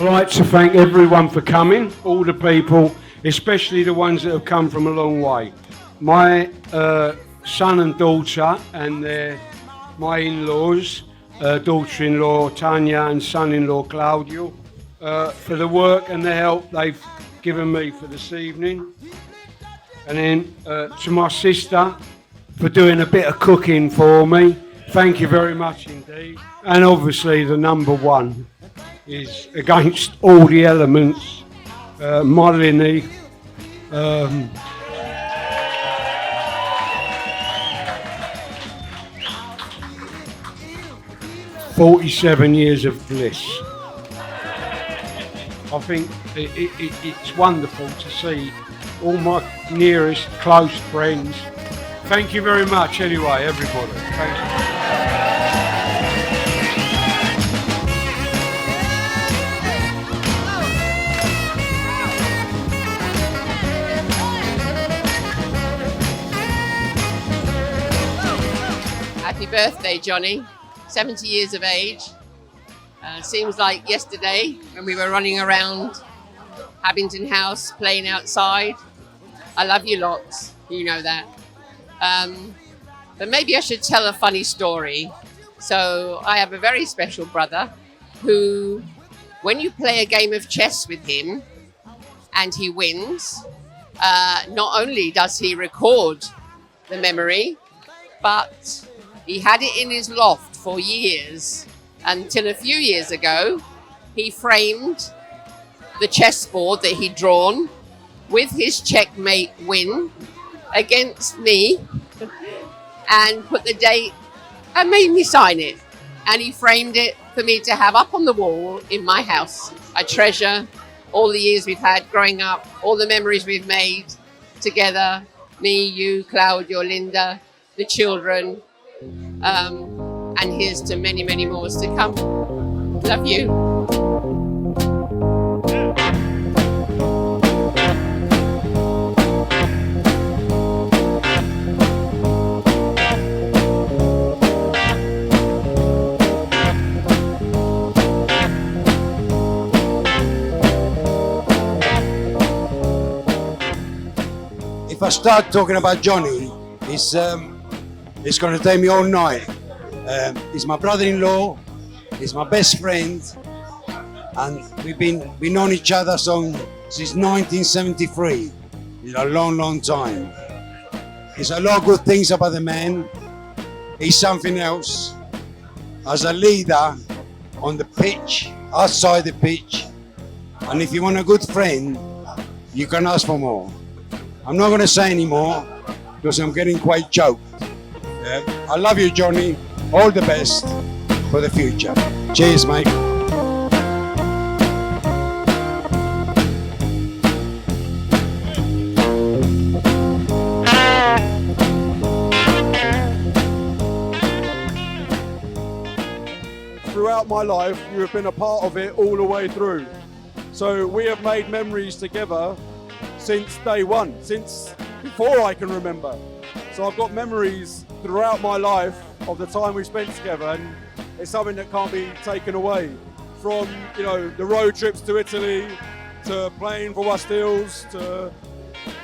I'd like to thank everyone for coming, all the people, especially the ones that have come from a long way. My son and daughter and my in-laws, daughter-in-law Tanya and son-in-law Claudio, for the work and the help they've given me for this evening. And then to my sister for doing a bit of cooking for me. Thank you very much indeed. And obviously the number one is Against All the Elements, Molyneux. 47 years of bliss. I think it's wonderful to see all my nearest close friends. Thank you very much anyway, everybody. Thank you. Happy birthday, Johnny. 70 years of age. Seems like yesterday when we were running around Abington House playing outside. I love you lots, you know that. But maybe I should tell a funny story. So I have a very special brother who, when you play a game of chess with him and he wins, not only does he record the memory, but he had it in his loft for years until a few years ago, he framed the chessboard that he'd drawn with his checkmate win against me and put the date and made me sign it. And he framed it for me to have up on the wall in my house. I treasure all the years we've had growing up, all the memories we've made together, me, you, Claudio, Linda, the children. And here's to many, many more to come. Love you. If I start talking about Johnny, it's going to take me all night. He's my brother-in-law, he's my best friend, and we've known each other since 1973. It's a long, long time. There's a lot of good things about the man. He's something else. As a leader on the pitch, outside the pitch, and if you want a good friend, you can ask for more. I'm not going to say any more because I'm getting quite choked. I love you, Johnny. All the best for the future. Cheers, mate. Throughout my life, you have been a part of it all the way through. So we have made memories together since day one, since before I can remember. So I've got memories throughout my life of the time we spent together, and it's something that can't be taken away. From, you know, the road trips to Italy, to playing for West Hills, to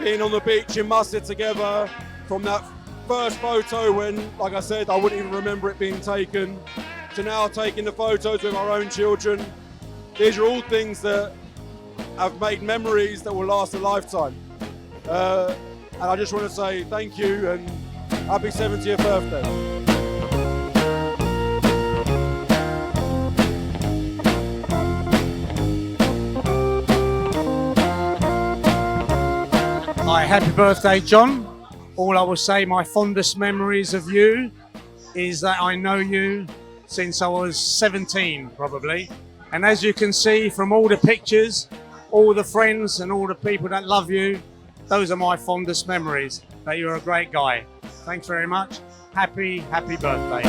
being on the beach in Musset together, from that first photo when, like I said, I wouldn't even remember it being taken, to now taking the photos with our own children. These are all things that have made memories that will last a lifetime. And I just want to say thank you and happy 70th birthday. Hi, happy birthday, John. All I will say, my fondest memories of you is that I know you since I was 17, probably. And as you can see from all the pictures, all the friends and all the people that love you, those are my fondest memories, that you're a great guy. Thanks very much. Happy birthday.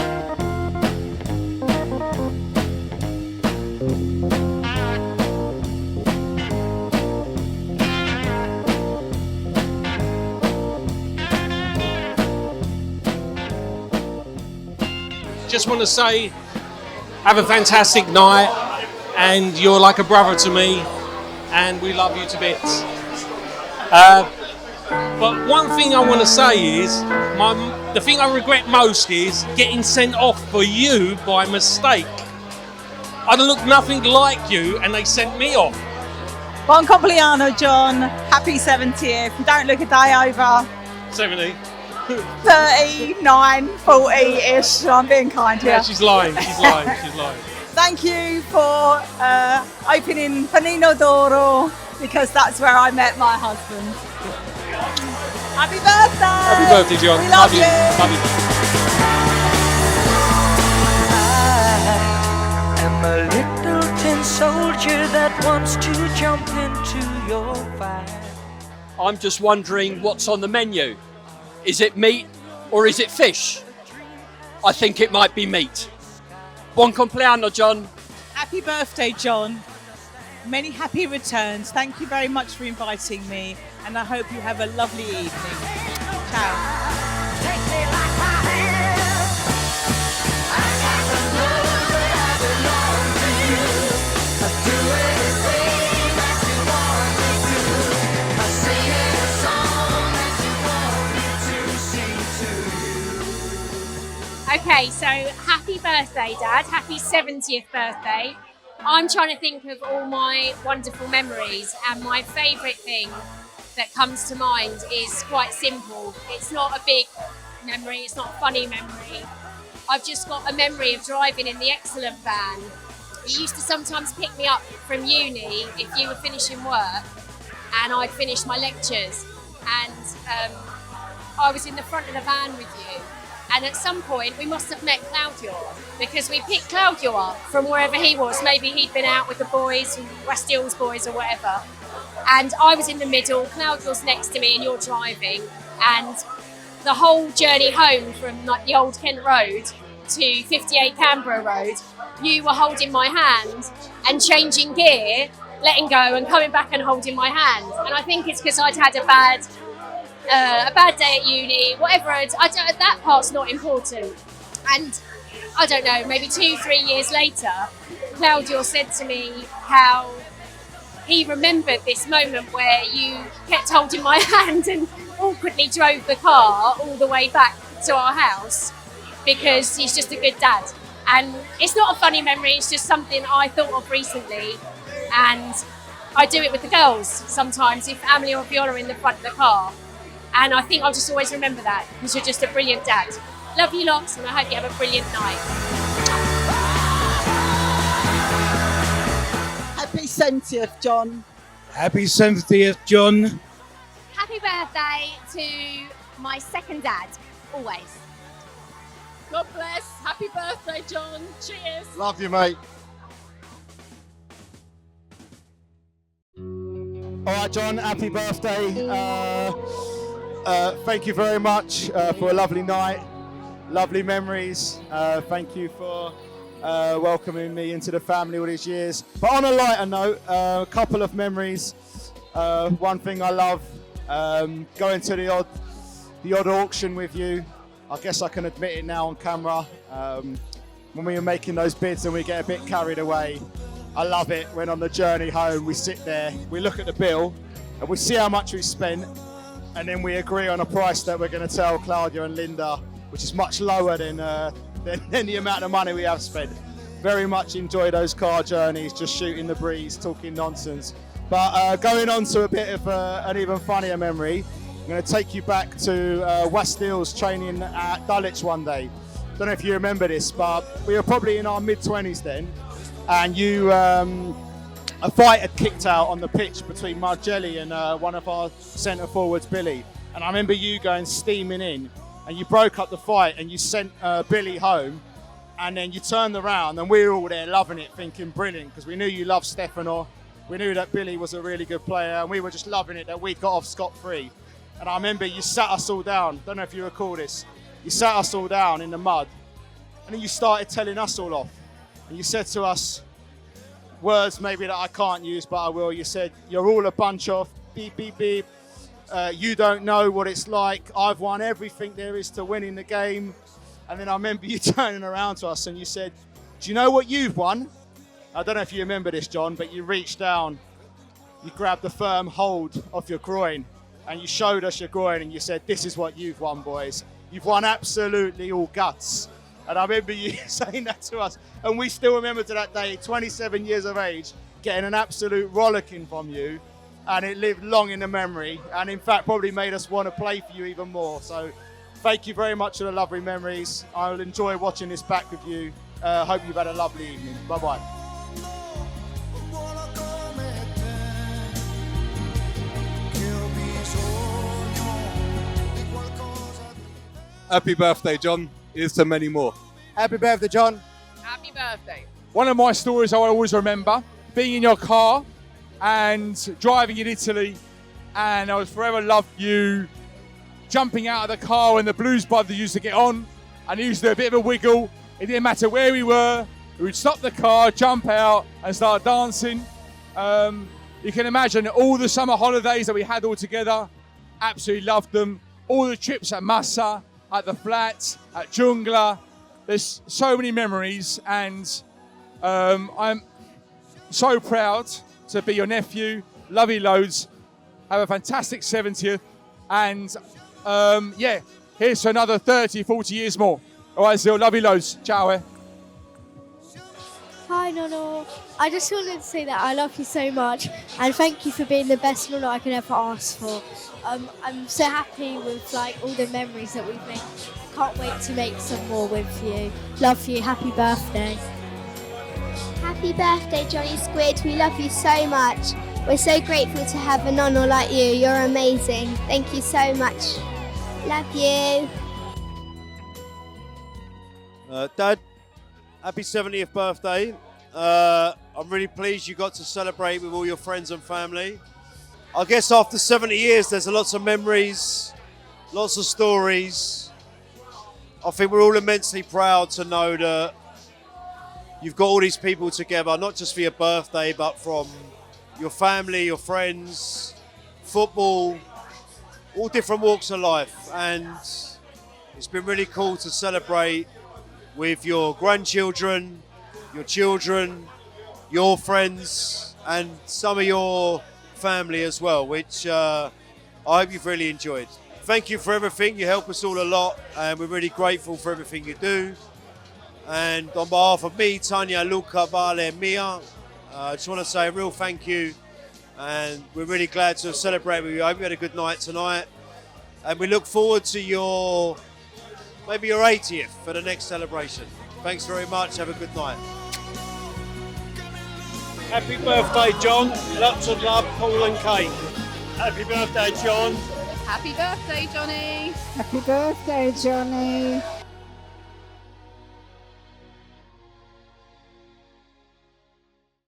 Just want to say, have a fantastic night. and you're like a brother to me, and we love you to bits. But one thing I want to say is, the thing I regret most is getting sent off for you by mistake. I look nothing like you, and they sent me off. Buon compleanno, John. Happy 70th. You don't look a day over 70. 39, 40-ish. So I'm being kind here. Yeah, she's lying. She's lying. She's lying. Thank you for opening Panino d'Oro, because that's where I met my husband. Happy birthday! Happy birthday, John. We love you. Love you. I'm a little tin soldier that wants to jump into your fire. I'm just wondering what's on the menu. Is it meat or is it fish? I think it might be meat. Buon compleanno, John. Happy birthday, John. Many happy returns. Thank you very much for inviting me, and I hope you have a lovely evening. Ciao. Okay, so happy birthday, Dad. Happy 70th birthday. I'm trying to think of all my wonderful memories, and my favourite thing that comes to mind is quite simple. It's not a big memory, it's not a funny memory. I've just got a memory of driving in the Excellent van. You used to sometimes pick me up from uni if you were finishing work, and I'd finished my lectures, and I was in the front of the van with you. And at some point we must have met Claudio, because we picked Claudio up from wherever he was. Maybe he'd been out with the boys, West Hills boys or whatever. And I was in the middle, Claudio's next to me, and you're driving. And the whole journey home from like the old Kent Road to 58 Canberra Road, you were holding my hand and changing gear, letting go and coming back and holding my hand. And I think it's because I'd had a bad day at uni, whatever. That part's not important. And I don't know, maybe 2-3 years later, Claudio said to me how he remembered this moment where you kept holding my hand and awkwardly drove the car all the way back to our house, because he's just a good dad. And it's not a funny memory, it's just something I thought of recently. And I do it with the girls sometimes, if Emily or Viola are in the front of the car. And I think I'll just always remember that, because you're just a brilliant dad. Love you lots, and I hope you have a brilliant night. Happy 70th, John. Happy 70th, John. Happy birthday to my second dad, always. God bless. Happy birthday, John. Cheers. Love you, mate. All right, John, happy birthday. Thank you very much for a lovely night, lovely memories. Thank you for welcoming me into the family all these years. But on a lighter note, a couple of memories. One thing I love, going to the odd auction with you. I guess I can admit it now on camera. When we were making those bids and we get a bit carried away, I love it when on the journey home we sit there, we look at the bill and we see how much we spent, and then we agree on a price that we're going to tell Claudia and Linda, which is much lower than the amount of money we have spent. Very much enjoy those car journeys, just shooting the breeze, talking nonsense. But going on to a bit of an even funnier memory, I'm going to take you back to West Hills training at Dulwich one day. Don't know if you remember this, but we were probably in our mid-20s then, and a fight had kicked out on the pitch between Margelli and one of our centre forwards, Billy. And I remember you going steaming in, and you broke up the fight and you sent Billy home, and then you turned around and we were all there loving it, thinking brilliant, because we knew you loved Stefano. We knew that Billy was a really good player, and we were just loving it that we got off scot-free. And I remember you sat us all down, don't know if you recall this, you sat us all down in the mud, and then you started telling us all off. And you said to us, words maybe that I can't use, but I will. You said, you're all a bunch of beep, beep, beep. You don't know what it's like. I've won everything there is to win in the game. And then I remember you turning around to us and you said, do you know what you've won? I don't know if you remember this, John, but you reached down, you grabbed a firm hold of your groin, and you showed us your groin, and you said, "This is what you've won, boys. You've won absolutely all guts." And I remember you saying that to us, and we still remember to that day, 27 years of age, getting an absolute rollicking from you, and it lived long in the memory, and in fact probably made us want to play for you even more. So thank you very much for the lovely memories. I'll enjoy watching this back with you. Hope you've had a lovely evening. Bye-bye. Happy birthday, John. Here's to many more. Happy birthday, John. Happy birthday. One of my stories I always remember, being in your car and driving in Italy, and I was forever loved you, jumping out of the car when the Blues Brothers used to get on, and he used to do a bit of a wiggle. It didn't matter where we were, we would stop the car, jump out and start dancing. You can imagine all the summer holidays that we had all together, absolutely loved them. All the trips at Massa, at the flats, at Jungla. There's so many memories, and I'm so proud to be your nephew. Love you loads. Have a fantastic 70th, and yeah, here's to another 30, 40 years more. All right, Zil, love you loads. Ciao. Hi, Nono. I just wanted to say that I love you so much, and thank you for being the best Nono I could ever ask for. I'm so happy with like all the memories that we've made. Can't wait to make some more with you. Love you. Happy birthday. Happy birthday, Johnny Squid. We love you so much. We're so grateful to have a Nono like you. You're amazing. Thank you so much. Love you. Dad, happy 70th birthday. I'm really pleased you got to celebrate with all your friends and family. I guess after 70 years, there's lots of memories, lots of stories. I think we're all immensely proud to know that you've got all these people together, not just for your birthday, but from your family, your friends, football, all different walks of life. And it's been really cool to celebrate with your grandchildren, your children, your friends, and some of your family as well, which I hope you've really enjoyed. Thank you for everything. You help us all a lot, and we're really grateful for everything you do. And on behalf of me, Tanya, Luca, Vale, and Mia, I just want to say a real thank you. And we're really glad to celebrate with you. I hope you had a good night tonight. And we look forward to maybe your 80th for the next celebration. Thanks very much. Have a good night. Happy birthday, John. Lots of love, Paul and Kate. Happy birthday, John. Happy birthday, Johnny. Happy birthday, Johnny.